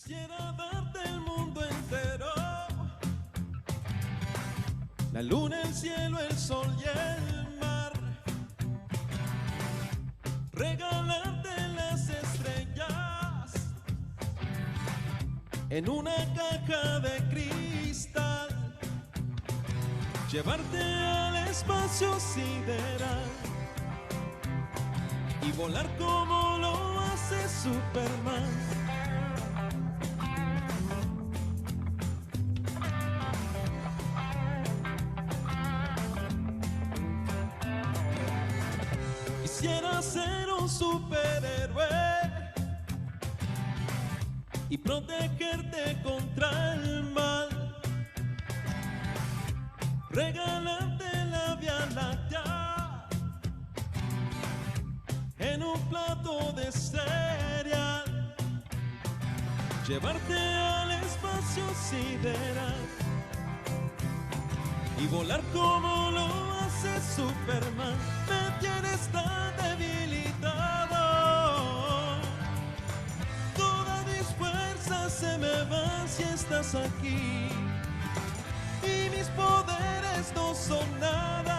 Quisiera darte el mundo entero, la luna, el cielo, el sol y el mar, regalarte las estrellas en una caja de cristal, llevarte al espacio sideral y volar como lo hace Superman. Quisiera ser un superhéroe y protegerte contra el mal, regalarte la Vía Láctea en un plato de cereal, llevarte al espacio sideral y volar como lo hace Superman. Me tienes tan debilitado, todas mis fuerzas se me van si estás aquí, y mis poderes no son nada